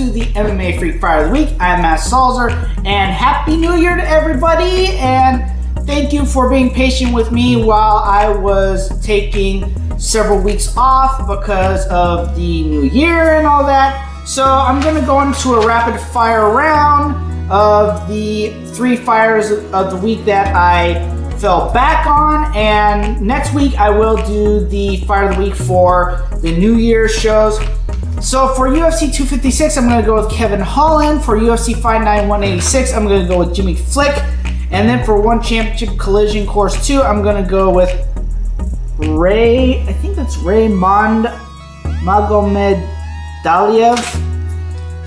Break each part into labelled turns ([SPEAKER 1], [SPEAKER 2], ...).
[SPEAKER 1] to the MMA Freak Fighter of the Week. I'm Matt Salzer, and Happy New Year to everybody, and thank you for being patient with me while I was taking several weeks off because of the new year and all that. So I'm going to go into a rapid fire round of the 3 fires of the week that I fell back on, and next week I will do the fire of the week for the New Year's shows. So for UFC 256, I'm going to go with Kevin Holland. For UFC Fight Night 186, I'm going to go with Jimmy Flick. And then for One Championship Collision Course 2, I'm going to go with Raimond Magomedaliev.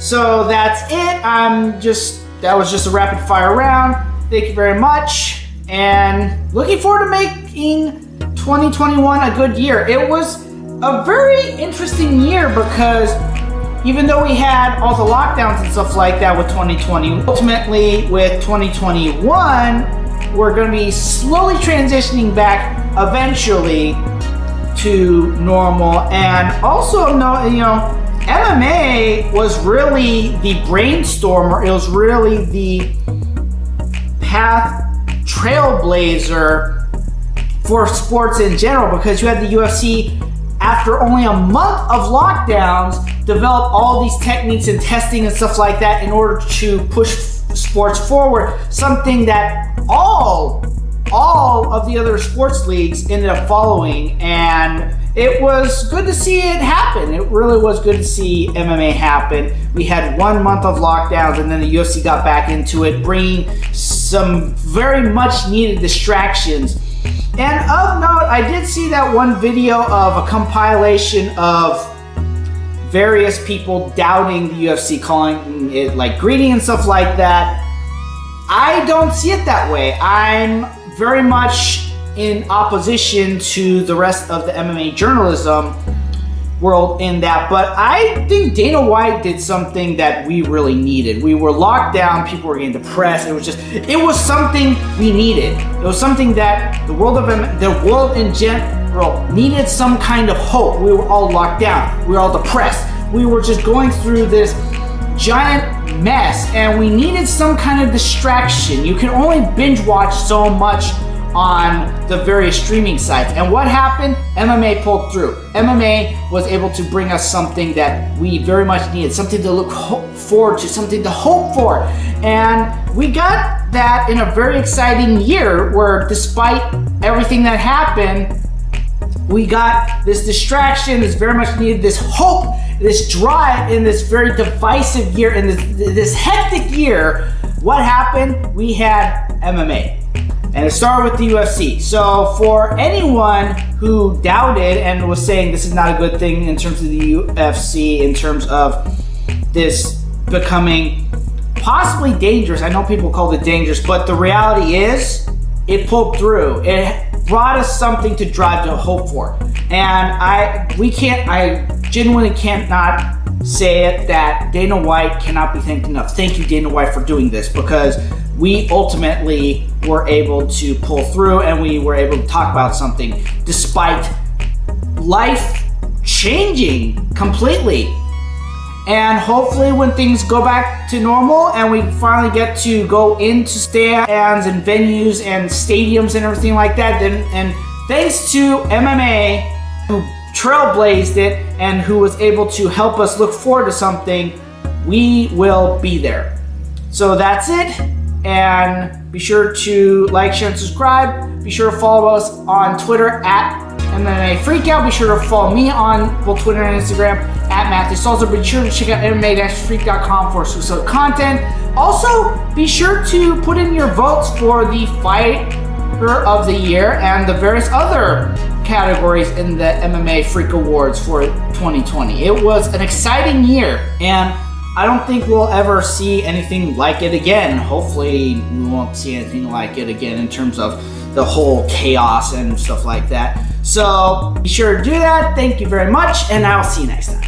[SPEAKER 1] So that's it. That was just a rapid fire round. Thank you very much. And looking forward to making 2021 a good year. It was a very interesting year because even though we had all the lockdowns and stuff like that with 2020, ultimately with 2021, we're going to be slowly transitioning back eventually to normal. And also, MMA was really the brainstormer. It was really the path trailblazer for sports in general, because you had the UFC, after only a month of lockdowns, develop all these techniques and testing and stuff like that in order to push sports forward, something that all of the other sports leagues ended up following. And it was good to see it happen. It really was good to see MMA happen. We had 1 month of lockdowns, and then the UFC got back into it, bringing some very much needed distractions. And of note, I did see that one video of a compilation of various people doubting the UFC, calling it like greedy and stuff like that. I don't see it that way. I'm very much in opposition to the rest of the MMA journalism world in that, but I think Dana White did something that we really needed. We were locked down, people were getting depressed. It was something we needed. It was something that the world in general needed, some kind of hope. We were all locked down. We were all depressed. We were just going through this giant mess, and we needed some kind of distraction. You can only binge watch so much on the various streaming sites. And what happened? MMA pulled through. MMA was able to bring us something that we very much needed, something to look forward to, something to hope for. And we got that in a very exciting year where, despite everything that happened, we got this distraction, this very much needed, this hope, this drive in this very divisive year, in this hectic year. What happened? We had MMA. And it started with the UFC. So for anyone who doubted and was saying this is not a good thing in terms of the UFC, in terms of this becoming possibly dangerous, I know people called it dangerous, but the reality is it pulled through. It brought us something to drive, to hope for. And I genuinely cannot say it that Dana White cannot be thanked enough. Thank you, Dana White, for doing this, because we ultimately were able to pull through, and we were able to talk about something despite life changing completely. And hopefully when things go back to normal and we finally get to go into stands and venues and stadiums and everything like that, and thanks to MMA, who trailblazed it and who was able to help us look forward to something, we will be there. So that's it. And be sure to like, share, and subscribe. Be sure to follow us on Twitter at MMA Freakout. Be sure to follow me on both Twitter and Instagram at Matthew Salzer. Be sure to check out MMA-Freak.com for exclusive content. Also, be sure to put in your votes for the Fighter of the Year and the various other categories in the MMA Freak Awards for 2020. It was an exciting year, and I don't think we'll ever see anything like it again. Hopefully we won't see anything like it again in terms of the whole chaos and stuff like that. So be sure to do that. Thank you very much, and I'll see you next time.